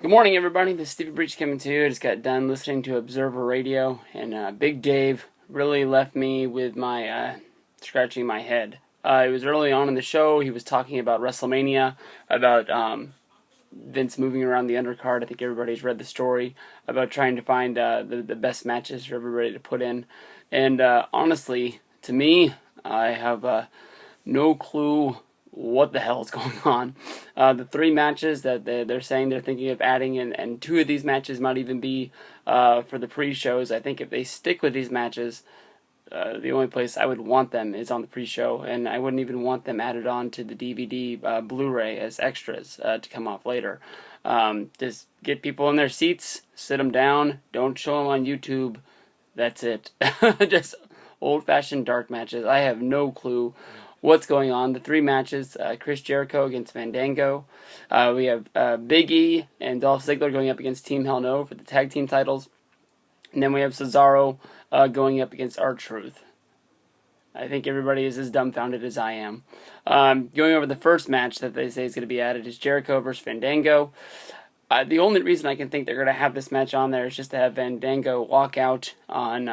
Good morning, everybody. This is Stevie Breach coming to you. I just got done listening to Observer Radio, and Big Dave really left me with my scratching my head. It was early on in the show. He was talking about Wrestlemania, about Vince moving around the undercard. I think everybody's read the story about trying to find the best matches for everybody to put in. And honestly, to me, I have no clue what the hell is going on. The three matches that they're saying they're thinking of adding, and two of these matches might even be for the pre-shows. I think if they stick with these matches, the only place I would want them is on the pre-show, and I wouldn't even want them added on to the DVD Blu-ray as extras to come off later. Just get people in their seats, sit them down, don't show them on YouTube. That's it. Just old-fashioned dark matches. I have no clue what's going on. The three matches, Chris Jericho against Fandango. We have Big E and Dolph Ziggler going up against Team Hell No for the tag team titles. And then we have Cesaro going up against R-Truth. I think everybody is as dumbfounded as I am. Going over the first match that they say is going to be added is Jericho versus Fandango. The only reason I can think they're going to have this match on there is just to have Fandango walk out on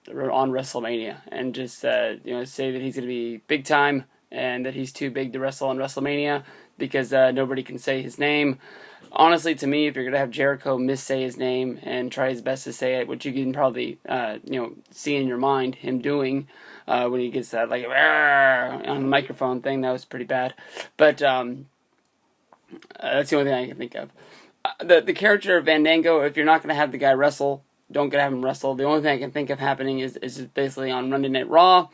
WrestleMania and just say that he's going to be big time and that he's too big to wrestle on WrestleMania because nobody can say his name. Honestly, to me, if you're going to have Jericho missay his name and try his best to say it, which you can probably see in your mind him doing when he gets that like on the microphone thing, that was pretty bad. But that's the only thing I can think of. The character of Fandango, if you're not going to have the guy wrestle, don't get to have him wrestle. The only thing I can think of happening is basically on Monday Night Raw,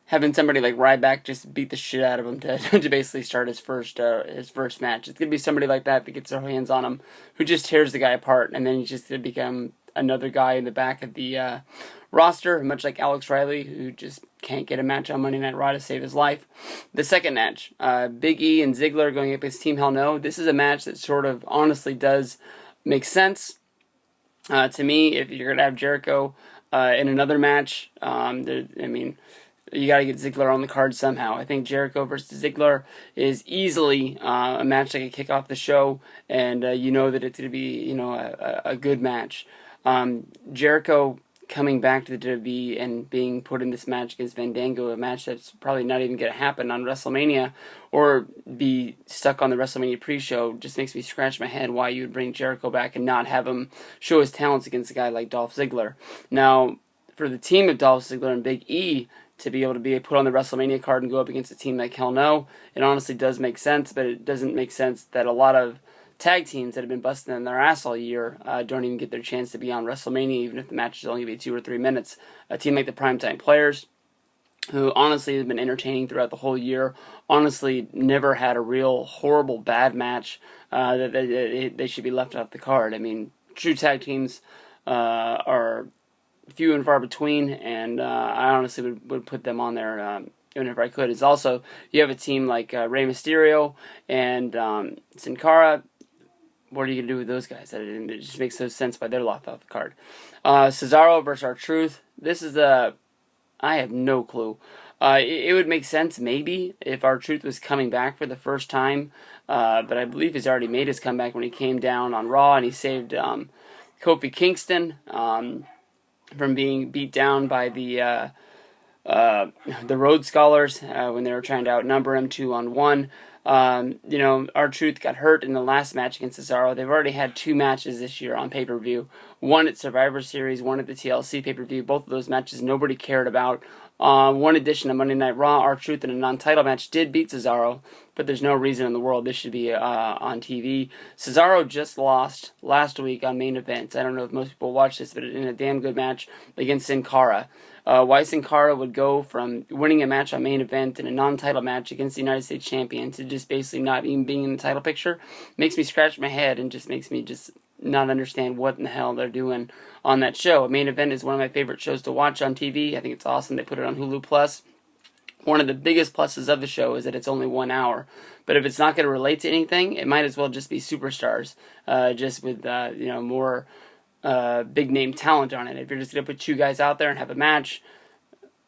having somebody like Ryback just beat the shit out of him to basically start his first match. It's going to be somebody like that gets their hands on him, who just tears the guy apart, and then he's just going to become another guy in the back of the roster, much like Alex Riley, who just can't get a match on Monday Night Raw to save his life. The second match, Big E and Ziggler going up against Team Hell No. This is a match that sort of honestly does make sense. To me, if you're going to have Jericho in another match, you got to get Ziggler on the card somehow. I think Jericho versus Ziggler is easily a match that could kick off the show, and that it's going to be a good match. Jericho coming back to the WWE and being put in this match against Fandango, a match that's probably not even going to happen on WrestleMania or be stuck on the WrestleMania pre-show, just makes me scratch my head why you would bring Jericho back and not have him show his talents against a guy like Dolph Ziggler. Now, for the team of Dolph Ziggler and Big E to be able to be put on the WrestleMania card and go up against a team like Hell No, it honestly does make sense, but it doesn't make sense that a lot of tag teams that have been busting in their ass all year don't even get their chance to be on WrestleMania, even if the match is only going to be 2 or 3 minutes. A team like the Primetime Players, who honestly have been entertaining throughout the whole year, honestly never had a real horrible bad match that they should be left off the card. I mean, true tag teams are few and far between, and I honestly would put them on there whenever I could. It's also, you have a team like Rey Mysterio and Sin Cara. What are you going to do with those guys? It just makes no sense why they're left off the card. Cesaro versus R-Truth. This is I have no clue. It would make sense maybe if R-Truth was coming back for the first time, but I believe he's already made his comeback when he came down on Raw and he saved Kofi Kingston from being beat down by the Rhodes Scholars when they were trying to outnumber him 2-on-1. R-Truth got hurt in the last match against Cesaro. They've already had 2 matches this year on pay-per-view. One at Survivor Series, one at the TLC pay-per-view. Both of those matches nobody cared about. One edition of Monday Night Raw, R-Truth in a non-title match did beat Cesaro, but there's no reason in the world this should be on TV. Cesaro just lost last week on Main Event. I don't know if most people watch this, but in a damn good match against Sin Cara. Why Sin Cara would go from winning a match on Main Event in a non-title match against the United States Champion to just basically not even being in the title picture makes me scratch my head and just makes me just not understand what in the hell they're doing on that show. Main Event is one of my favorite shows to watch on TV. I think it's awesome they put it on Hulu Plus. One of the biggest pluses of the show is that it's only 1 hour. But if it's not going to relate to anything, it might as well just be superstars, just with more big name talent on it. If you're just going to put 2 guys out there and have a match,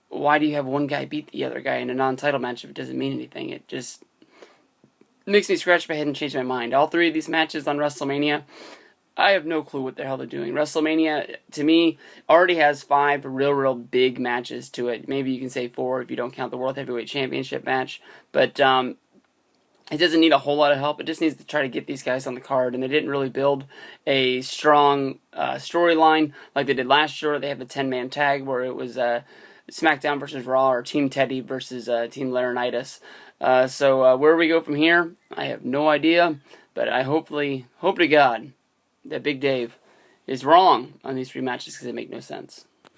why do you have one guy beat the other guy in a non-title match if it doesn't mean anything? It just makes me scratch my head and change my mind. All three of these matches on WrestleMania, I have no clue what the hell they're doing. WrestleMania, to me, already has 5 real big matches to it. Maybe you can say 4 if you don't count the World Heavyweight Championship match. But it doesn't need a whole lot of help. It just needs to try to get these guys on the card. And they didn't really build a strong storyline like they did last year. They have a 10-man tag where it was SmackDown versus Raw, or Team Teddy versus Team Laurinaitis. So where we go from here, I have no idea. But I hope to God that Big Dave is wrong on these 3 matches because they make no sense.